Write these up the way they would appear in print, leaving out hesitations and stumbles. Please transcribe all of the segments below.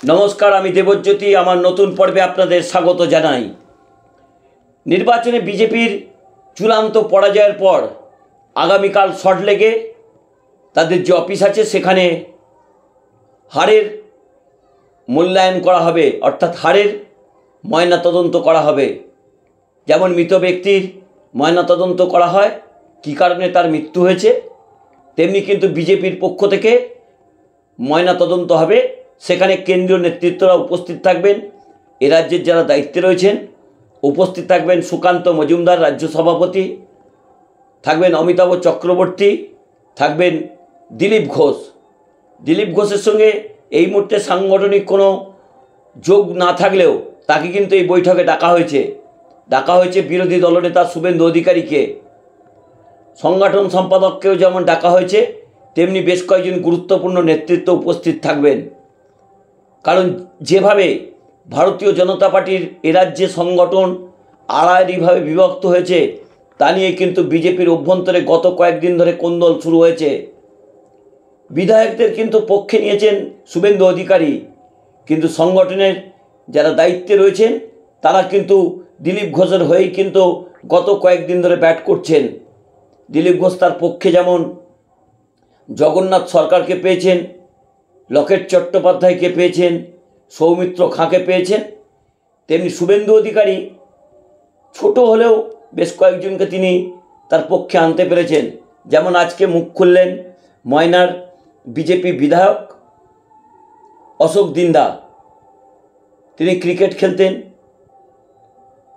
নমস্কার, আমি দেবজ্যোতি। আমার নতুন পর্বে আপনাদের স্বাগত জানাই। নির্বাচনে বিজেপির চূড়ান্ত পরাজয়ের পর আগামীকাল সল্টলেকে তাদের যে অফিস আছে সেখানে হারের মূল্যায়ন করা হবে, অর্থাৎ হারের ময়নাতদন্ত করা হবে। যেমন মৃত ব্যক্তির ময়নাতদন্ত করা হয়, কী কারণে তার মৃত্যু হয়েছে, তেমনি কিন্তু বিজেপির পক্ষ থেকে ময়নাতদন্ত হবে। সেখানে কেন্দ্রীয় নেতৃত্বরা উপস্থিত থাকবেন, এ রাজ্যের যারা দায়িত্বে রয়েছেন উপস্থিত থাকবেন। সুকান্ত মজুমদার রাজ্য সভাপতি থাকবেন, অমিতাভ চক্রবর্তী থাকবেন, দিলীপ ঘোষ। দিলীপ ঘোষের সঙ্গে এই মুহূর্তে সাংগঠনিক কোনো যোগ না থাকলেও তাকে কিন্তু এই বৈঠকে ডাকা হয়েছে বিরোধী দলনেতা শুভেন্দু অধিকারীকে। সংগঠন সম্পাদককেও যেমন ডাকা হয়েছে, তেমনি বেশ কয়েকজন গুরুত্বপূর্ণ নেতৃত্ব উপস্থিত থাকবেন। কারণ যেভাবে ভারতীয় জনতা পার্টির এ রাজ্যে সংগঠন আড়াআড়িভাবে বিভক্ত হয়েছে, তা নিয়ে কিন্তু বিজেপির অভ্যন্তরে গত কয়েকদিন ধরে কোন্দল শুরু হয়েছে। বিধায়কদের কিন্তু পক্ষে নিয়েছেন শুভেন্দু অধিকারী, কিন্তু সংগঠনের যারা দায়িত্বে রয়েছেন তারা কিন্তু দিলীপ ঘোষের হয়েই কিন্তু গত কয়েকদিন ধরে ব্যাট করছেন। দিলীপ ঘোষ তার পক্ষে যেমন জগন্নাথ সরকারকে পেয়েছেন, লকেট চট্টোপাধ্যায়কে পেয়েছেন, সৌমিত্র খাঁকে পেয়েছেন, তেমনি শুভেন্দু অধিকারী ছোট হলেও বেশ কয়েকজনকে তিনি তার পক্ষে আনতে পেরেছেন। যেমন আজকে মুখ খুললেন ময়নার বিজেপি বিধায়ক অশোক দিন্দা। তিনি ক্রিকেট খেলতেন,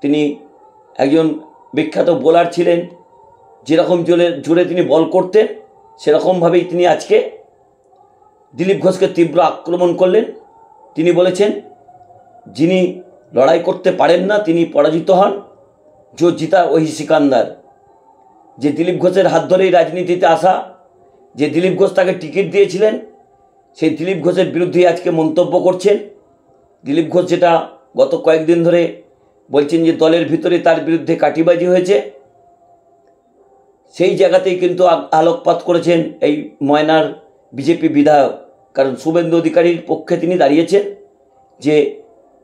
তিনি একজন বিখ্যাত বোলার ছিলেন। যেরকম জোরে তিনি বল করতেন সেরকমভাবেই তিনি আজকে দিলীপ ঘোষকে তীব্র আক্রমণ করলেন। তিনি বলেছেন, যিনি লড়াই করতে পারেন না তিনি পরাজিত হন, জো জিতা ওহি সিকান্দার। যে দিলীপ ঘোষের হাত ধরেই রাজনীতিতে আসা, যে দিলীপ ঘোষ তাকে টিকিট দিয়েছিলেন, সেই দিলীপ ঘোষের বিরুদ্ধেই আজকে মন্তব্য করছেন। দিলীপ ঘোষ যেটা গত কয়েকদিন ধরে বলছেন যে দলের ভিতরে তার বিরুদ্ধে কাটিবাজি হয়েছে, সেই জায়গাতেই কিন্তু আলোকপাত করেছেন এই ময়নার বিজেপি বিধায়ক। কারণ শুভেন্দু অধিকারীর পক্ষে তিনি দাঁড়িয়েছেন যে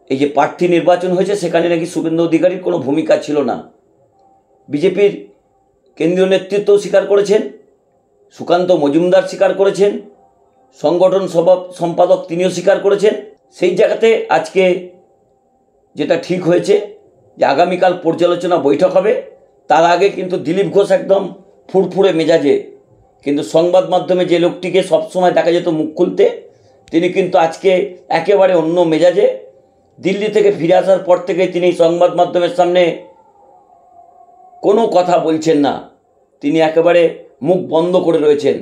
এই যে প্রার্থী নির্বাচন হয়েছে সেখানে নাকি শুভেন্দু অধিকারীর কোনো ভূমিকা ছিল না। বিজেপির কেন্দ্রীয় নেতৃত্বও স্বীকার করেছেন, সুকান্ত মজুমদার স্বীকার করেছেন, সংগঠন সম্পাদক তিনিও স্বীকার করেছেন। সেই জায়গাতে আজকে যেটা ঠিক হয়েছে যে আগামীকাল পর্যালোচনা বৈঠক হবে। তার আগে কিন্তু দিলীপ ঘোষ একদম ফুরফুরে মেজাজে, কিন্তু সংবাদ মাধ্যমে যে লোকটিকে সবসময় দেখা যেত মুখ খুলতে, তিনি কিন্তু আজকে একেবারে অন্য মেজাজে। দিল্লি থেকে ফিরে আসার পর থেকে তিনি সংবাদ মাধ্যমের সামনে কোনো কথা বলছেন না, তিনি একেবারে মুখ বন্ধ করে রয়েছেন।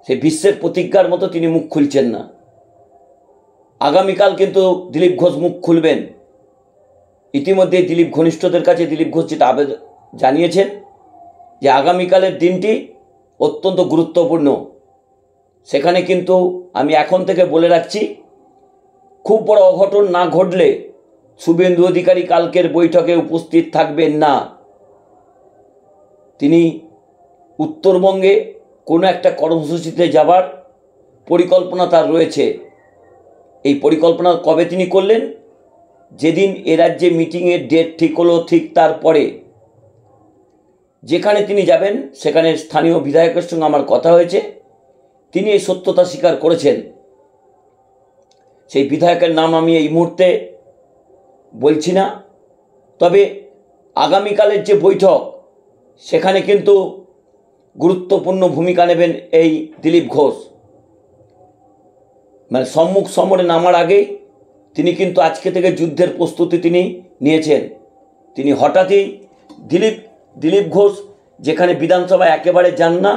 সে বিশ্বের প্রতিজ্ঞার মতো তিনি মুখ খুলছেন না। আগামীকাল কিন্তু দিলীপ ঘোষ মুখ খুলবেন। ইতিমধ্যে দিলীপ ঘনিষ্ঠদের কাছে দিলীপ ঘোষ যেটা আবেদন জানিয়েছেন যে আগামীকালের দিনটি অত্যন্ত গুরুত্বপূর্ণ। সেখানে কিন্তু আমি এখন থেকে বলে রাখছি, খুব বড় অঘটন না ঘটলে শুভেন্দু অধিকারী কালকের বৈঠকে উপস্থিত থাকবেন না। তিনি উত্তরবঙ্গে কোনো একটা কর্মসূচিতে যাবার পরিকল্পনা তার রয়েছে। এই পরিকল্পনা কবে তিনি করলেন? যেদিন এ রাজ্যে মিটিংয়ের ডেট ঠিক হলো, ঠিক তারপরে যেখানে তিনি যাবেন সেখানে স্থানীয় বিধায়কের সঙ্গে আমার কথা হয়েছে, তিনি এই সত্যতা স্বীকার করেছেন। সেই বিধায়কের নাম আমি এই মুহূর্তে বলছি না, তবে আগামীকালের যে বৈঠক সেখানে কিন্তু গুরুত্বপূর্ণ ভূমিকা নেবেন এই দিলীপ ঘোষ। মানে সম্মুখ সমরে নামার আগেই তিনি কিন্তু আজকে থেকে যুদ্ধের প্রস্তুতি তিনি নিয়েছেন। তিনি হঠাৎই দিলীপ ঘোষ যেখানে বিধানসভায় একেবারে যান না,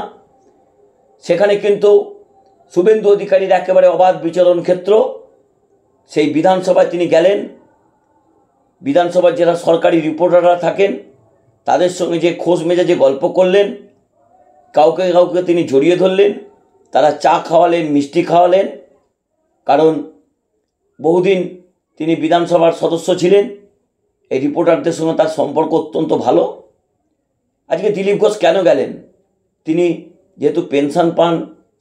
সেখানে কিন্তু শুভেন্দু অধিকারীর একেবারে অবাধ বিচরণ ক্ষেত্র, সেই বিধানসভায় তিনি গেলেন। বিধানসভার যারা সরকারি রিপোর্টাররা থাকেন তাদের সঙ্গে যে খোঁজ মেজাজে গল্প করলেন, কাউকে কাউকে তিনি জড়িয়ে ধরলেন, তারা চা খাওয়ালেন, মিষ্টি খাওয়ালেন। কারণ বহুদিন তিনি বিধানসভার সদস্য ছিলেন, এই রিপোর্টারদের সঙ্গে তার সম্পর্ক অত্যন্ত ভালো। আজকে দিলীপ ঘোষ কেন গেলেন? তিনি যেহেতু পেনশন পান,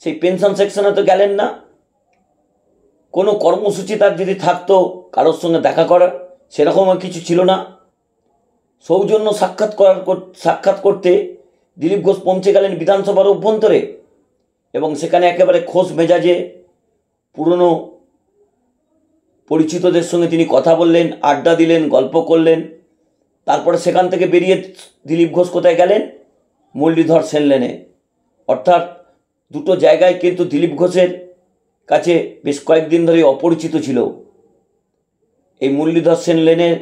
সেই পেনশন সেকশনে তো গেলেন না। কোনো কর্মসূচি তার যদি থাকতো কারোর সঙ্গে দেখা করার, সেরকমও কিছু ছিল না। সৌজন্য সাক্ষাৎ করতে দিলীপ ঘোষ পৌঁছে গেলেন বিধানসভার অভ্যন্তরে এবং সেখানে একেবারে খোশ মেজাজে পুরনো পরিচিতদের সঙ্গে তিনি কথা বললেন, আড্ডা দিলেন, গল্প করলেন। তারপরে সেখান থেকে বেরিয়ে দিলীপ ঘোষ কোথায় গেলেন? মুরলীধর সেন লেনে। অর্থাৎ দুটো জায়গায় কিন্তু দিলীপ ঘোষের কাছে বেশ কয়েকদিন ধরে অপরিচিত ছিল। এই মুরলীধর সেন লেনের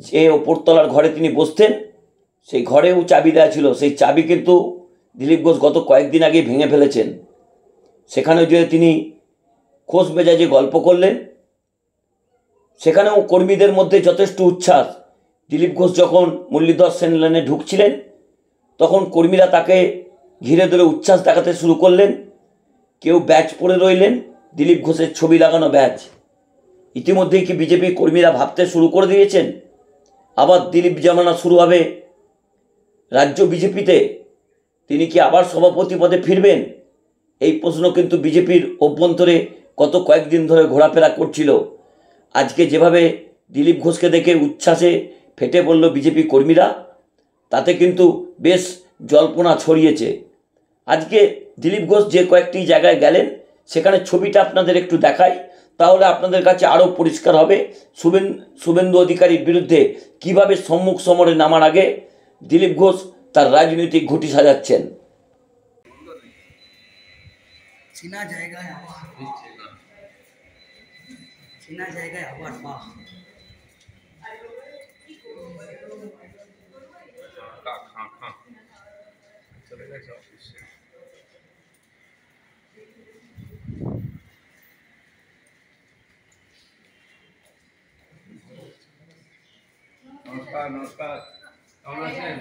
যে ওপরতলার ঘরে তিনি বসতেন, সেই ঘরেও চাবি দেওয়া ছিল। সেই চাবি কিন্তু দিলীপ ঘোষ গত কয়েকদিন আগে ভেঙে ফেলেছেন। সেখানে যে তিনি খোশ মেজাজে গল্প করলেন, সেখানেও কর্মীদের মধ্যে যথেষ্ট উচ্ছ্বাস। দিলীপ ঘোষ যখন মুরলীধর সেন লেনে ঢুকছিলেন, তখন কর্মীরা তাকে ঘিরে ধরে উচ্ছ্বাস দেখাতে শুরু করলেন। কেউ ব্যাচ পরে রইলেন, দিলীপ ঘোষের ছবি লাগানো ব্যাচ। ইতিমধ্যেই কি বিজেপি কর্মীরা ভাবতে শুরু করে দিয়েছেন আবার দিলীপ জামানা শুরু হবে রাজ্য বিজেপিতে? তিনি কি আবার সভাপতি পদে ফিরবেন? এই প্রশ্ন কিন্তু বিজেপির অভ্যন্তরে গত কয়েকদিন ধরে ঘোরাফেরা করছিল। আজকে যেভাবে দিলীপ ঘোষকে দেখে উচ্ছ্বাসে ফেটে পড়ল বিজেপি কর্মীরা, তাতে কিন্তু বেশ জল্পনা ছড়িয়েছে। আজকে দিলীপ ঘোষ যে কয়েকটি জায়গায় গেলেন, সেখানে ছবিটা আপনাদের একটু দেখাই, তাহলে আপনাদের কাছে আরও পরিষ্কার হবে শুভেন্দু অধিকারীর বিরুদ্ধে কিভাবে সম্মুখ সমরে নামার আগে দিলীপ ঘোষ তার রাজনৈতিক ঘুঁটি সাজাচ্ছেন। চেনা জায়গায় আবার বাহ চলে গেছে অফিসে। নমস্কার, কেমন আছেন?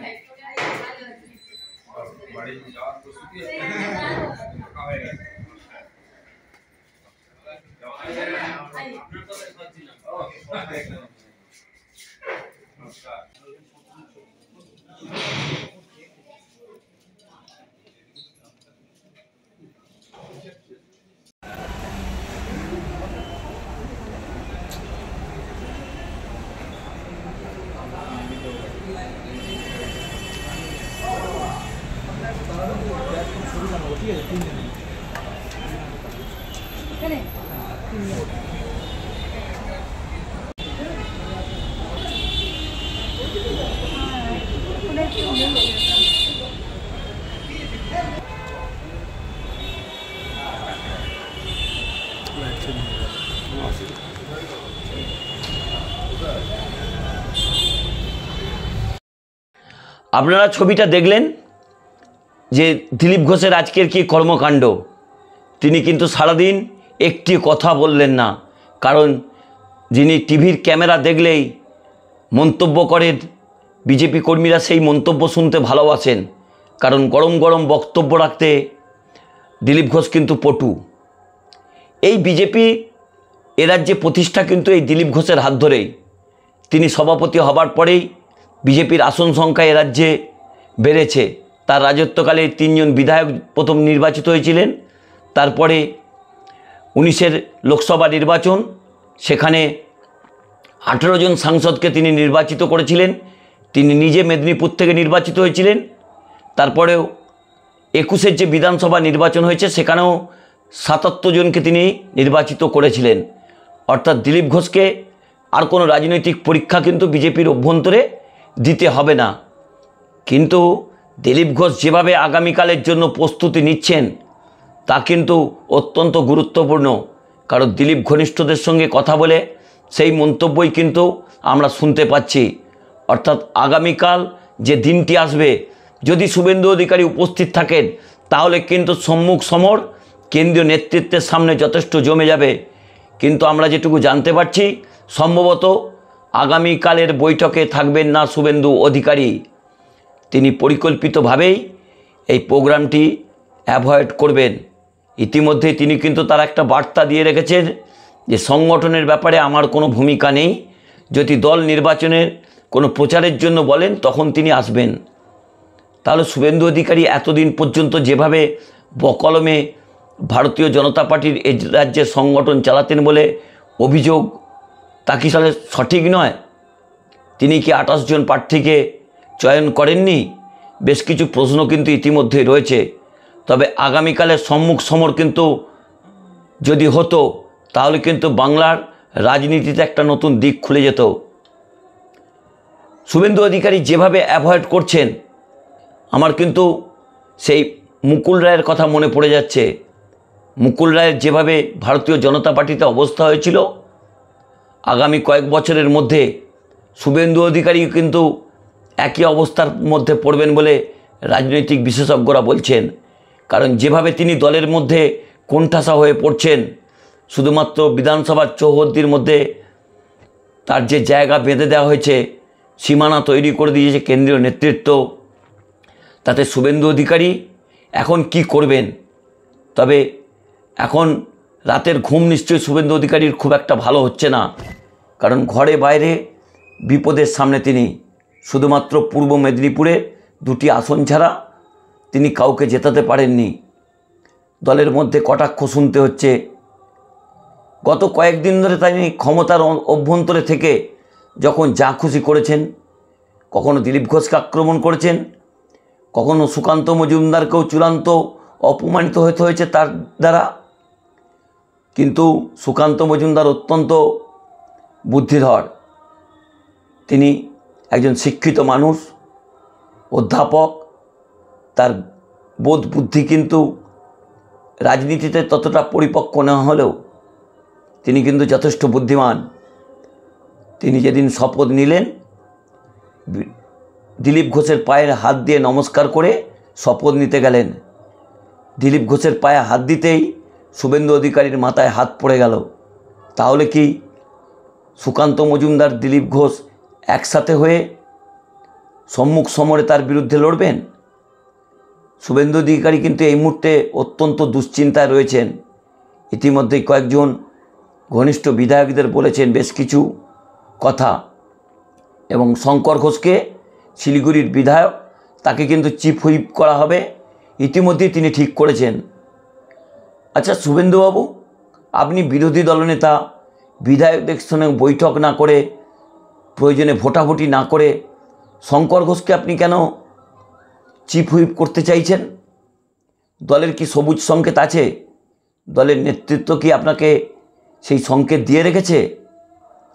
বাড়ি যাওয়ার প্রস্তুতি হয়ে গেছে। নমস্কার। আপনারা ছবিটা দেখলেন যে দিলীপ ঘোষের আজকের কি কর্মকাণ্ড। তিনি কিন্তু সারাদিন একটি কথা বললেন না, কারণ যিনি টিভির ক্যামেরা দেখলেই মন্তব্য করেন, বিজেপি কর্মীরা সেই মন্তব্য শুনতে ভালোবাসেন, কারণ গরম গরম বক্তব্য রাখতে দিলীপ ঘোষ কিন্তু পটু। এই বিজেপি এ রাজ্যে প্রতিষ্ঠা কিন্তু এই দিলীপ ঘোষের হাত ধরেই। তিনি সভাপতি হবার পরেই বিজেপির আসন সংখ্যা এ রাজ্যে বেড়েছে। তার রাজত্বকালে 3 জন বিধায়ক প্রথম নির্বাচিত হয়েছিলেন। তারপরে 19-এর লোকসভা নির্বাচন, সেখানে 18 জন সাংসদকে তিনি নির্বাচিত করেছিলেন। তিনি নিজে মেদিনীপুর থেকে নির্বাচিত হয়েছিলেন। তারপরেও 21-এর যে বিধানসভা নির্বাচন হয়েছে, সেখানেও 77 জনকে তিনি নির্বাচিত করেছিলেন। অর্থাৎ দিলীপ ঘোষকে আর কোনো রাজনৈতিক পরীক্ষা কিন্তু বিজেপির অভ্যন্তরে দিতে হবে না। কিন্তু দিলীপ ঘোষ যেভাবে আগামীকালের জন্য প্রস্তুতি নিচ্ছেন, তা কিন্তু অত্যন্ত গুরুত্বপূর্ণ। কারণ দিলীপ ঘনিষ্ঠদের সঙ্গে কথা বলে সেই মন্তব্যই কিন্তু আমরা শুনতে পাচ্ছি। অর্থাৎ আগামীকাল যে দিনটি আসবে, যদি শুভেন্দু অধিকারী উপস্থিত থাকেন, তাহলে কিন্তু সম্মুখ সমর কেন্দ্রীয় নেতৃত্বের সামনে যথেষ্ট জমে যাবে। কিন্তু আমরা যেটুকু জানতে পারছি, সম্ভবত আগামীকালের বৈঠকে থাকবেন না শুভেন্দু অধিকারী। তিনি পরিকল্পিতভাবেই এই প্রোগ্রামটি অ্যাভয়েড করবেন। ইতিমধ্যে তিনি কিন্তু তার একটা বার্তা দিয়ে রেখেছেন যে সংগঠনের ব্যাপারে আমার কোনো ভূমিকা নেই, যদি দল নির্বাচনের কোনো প্রচারের জন্য বলেন তখন তিনি আসবেন। তাহলে শুভেন্দু অধিকারী এতদিন পর্যন্ত যেভাবে বকলমে ভারতীয় জনতা পার্টির এই রাজ্যের সংগঠন চালাতেন বলে অভিযোগ, তা কি সালে সঠিক নয়? তিনি কি 28 জন প্রার্থীকে চয়ন করেননি? বেশ কিছু প্রশ্ন কিন্তু ইতিমধ্যেই রয়েছে। তবে আগামীকালের সম্মুখ সমর কিন্তু যদি হতো, তাহলে কিন্তু বাংলার রাজনীতিতে একটা নতুন দিক খুলে যেত। শুভেন্দু অধিকারী যেভাবে অ্যাভয়েড করছেন, আমার কিন্তু সেই মুকুল রায়ের কথা মনে পড়ে যাচ্ছে। মুকুল রায়ের যেভাবে ভারতীয় জনতা পার্টিতে অবস্থা হয়েছিল, আগামী কয়েক বছরের মধ্যে শুভেন্দু অধিকারী কিন্তু একই অবস্থার মধ্যে পড়বেন বলে রাজনৈতিক বিশেষজ্ঞরা বলছেন। কারণ যেভাবে তিনি দলের মধ্যে কোণঠাসা হয়ে পড়ছেন, শুধুমাত্র বিধানসভার চৌহদ্দির মধ্যে তার যে জায়গা বেঁধে দেওয়া হয়েছে, সীমানা তৈরি করে দিয়েছে কেন্দ্রীয় নেতৃত্ব, তাতে শুভেন্দু অধিকারী এখন কি করবেন? তবে এখন রাতের ঘুম নিশ্চয়ই শুভেন্দু অধিকারীর খুব একটা ভালো হচ্ছে না। কারণ ঘরে বাইরে বিপদের সামনে তিনি। শুধুমাত্র পূর্ব মেদিনীপুরে 2টি আসন ছাড়া তিনি কাউকে জেতাতে পারেননি। দলের মধ্যে কটাক্ষ শুনতে হচ্ছে। গত কয়েকদিন ধরে তিনি ক্ষমতার অভ্যন্তরে থেকে যখন যা খুশি করেছেন, কখনো দিলীপ ঘোষকে আক্রমণ করেছেন, কখনো সুকান্ত মজুমদারকেও চূড়ান্ত অপমানিত হতে হয়েছে তার দ্বারা। কিন্তু সুকান্ত মজুমদার অত্যন্ত বুদ্ধিধর। তিনি একজন শিক্ষিত মানুষ, অধ্যাপক। তার বোধ বুদ্ধি কিন্তু রাজনীতিতে ততটা পরিপক্ক না হলেও তিনি কিন্তু যথেষ্ট বুদ্ধিমান। তিনি যেদিন শপথ নিলেন, দিলীপ ঘোষের পায়ের হাত দিয়ে নমস্কার করে শপথ নিতে গেলেন। দিলীপ ঘোষের পায়ে হাত দিতেই শুভেন্দু অধিকারীর মাথায় হাত পড়ে গেল। তাহলে কি সুকান্ত মজুমদার, দিলীপ ঘোষ একসাথে হয়ে সম্মুখ সমরে তার বিরুদ্ধে লড়বেন? শুভেন্দু অধিকারী কিন্তু এই মুহূর্তে অত্যন্ত দুশ্চিন্তায় রয়েছেন। ইতিমধ্যেই কয়েকজন ঘনিষ্ঠ বিধায়কদের বলেছেন বেশ কিছু কথা, এবং শঙ্কর ঘোষকে, শিলিগুড়ির বিধায়ক, তাকে কিন্তু চিফ হুইপ করা হবে, ইতিমধ্যেই তিনি ঠিক করেছেন। আচ্ছা শুভেন্দুবাবু, আপনি বিরোধী দলনেতা, বিধায়কদের সঙ্গে বৈঠক না করে, প্রয়োজনে ভোটাভুটি না করে শঙ্কর ঘোষকে আপনি কেন চিফ হুইপ করতে চাইছেন? দলের কি সবুজ সংকেত আছে? দলের নেতৃত্ব কি আপনাকে সেই সংকেত দিয়ে রেখেছে?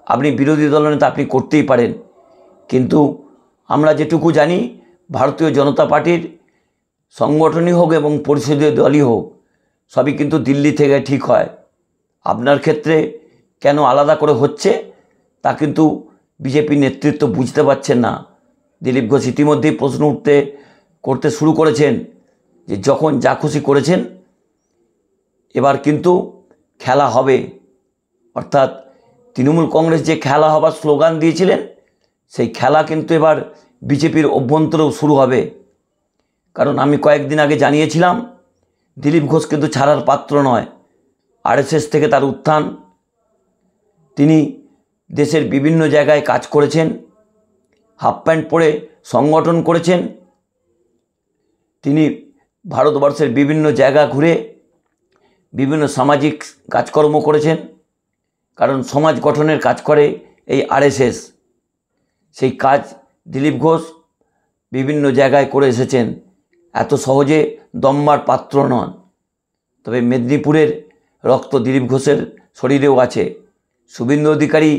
আপনি বিরোধী দলনেতা, আপনি করতেই পারেন। কিন্তু আমরা যেটুকু জানি, ভারতীয় জনতা পার্টির সংগঠনই হোক এবং পরিষদীয় দলই হোক, সবই কিন্তু দিল্লি থেকে ঠিক হয়। আপনার ক্ষেত্রে কেন আলাদা করে হচ্ছে তা কিন্তু বিজেপি নেতৃত্ব বুঝতে পারছেন না। দিলীপ ঘোষ ইতিমধ্যেই প্রশ্ন করতে শুরু করেছেন যে যখন যা খুশি করেছেন, এবার কিন্তু খেলা হবে। অর্থাৎ তৃণমূল কংগ্রেস যে খেলা হবার স্লোগান দিয়েছিলেন, সেই খেলা কিন্তু এবার বিজেপির অভ্যন্তরেও শুরু হবে। কারণ আমি কয়েকদিন আগে জানিয়েছিলাম, দিলীপ ঘোষ কিন্তু ছাড়ার পাত্র নয়। আরএসএস থেকে তার উত্থান, তিনি দেশের বিভিন্ন জায়গায় কাজ করেছেন, হাফ প্যান্ট পরে সংগঠন করেছেন, তিনি ভারতবর্ষের বিভিন্ন জায়গা ঘুরে বিভিন্ন সামাজিক কাজকর্ম করেছেন। কারণ সমাজ গঠনের কাজ করে এই আরএসএস। সেই কাজ দিলীপ ঘোষ বিভিন্ন জায়গায় করে এসেছেন। এত সহজে দম্বার পাত্র নন। তবে মেদিনীপুরের রক্ত দিলীপ ঘোষের শরীরেও আছে। শুভেন্দু অধিকারী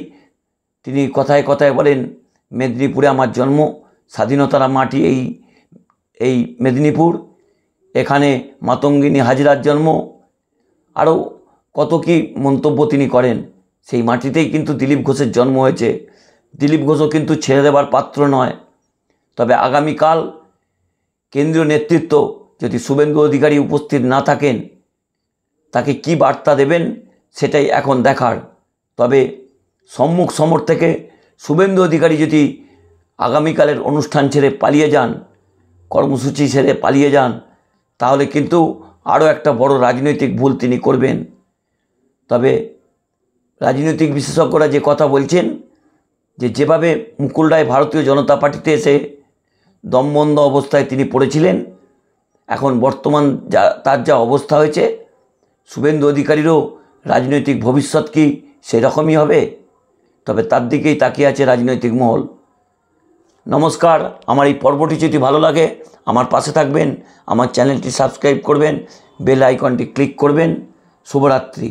তিনি কথায় কথায় বলেন, মেদিনীপুরে আমার জন্ম, স্বাধীনতার মাটি এই মেদিনীপুর, এখানে মাতঙ্গিনী হাজরার জন্ম, আরও কত কি মন্তব্য তিনি করেন। সেই মাটিতেই কিন্তু দিলীপ ঘোষের জন্ম হয়েছে। দিলীপ ঘোষও কিন্তু ছেড়ে দেবার পাত্র নয়। তবে আগামীকাল কেন্দ্রীয় নেতৃত্ব যদি শুভেন্দু অধিকারী উপস্থিত না থাকেন, তাকে কি বার্তা দেবেন সেটাই এখন দেখার। তবে সম্মুখ সমর থেকে শুভেন্দু অধিকারী যদি আগামীকালের অনুষ্ঠান ছেড়ে পালিয়ে যান, কর্মসূচি ছেড়ে পালিয়ে যান, তাহলে কিন্তু আরও একটা বড় রাজনৈতিক ভুল তিনি করবেন। তবে রাজনৈতিক বিশেষজ্ঞরা যে কথা বলছেন, যেভাবে মুকুল রায় ভারতীয় জনতা পার্টিতে এসে দমবন্ধ অবস্থায় তিনি পড়েছিলেন, এখন বর্তমান তার যা অবস্থা হয়েছে, শুভেন্দু অধিকারীরও রাজনৈতিক ভবিষ্যৎ কি সেরকমই হবে? তবে তার দিকেই তাকিয়ে আছে রাজনৈতিক মহল। নমস্কার, আমার এই পর্বটি যদি ভালো লাগে আমার পাশে থাকবেন, আমার চ্যানেলটি সাবস্ক্রাইব করবেন, বেল আইকনটি ক্লিক করবেন। শুভরাত্রি।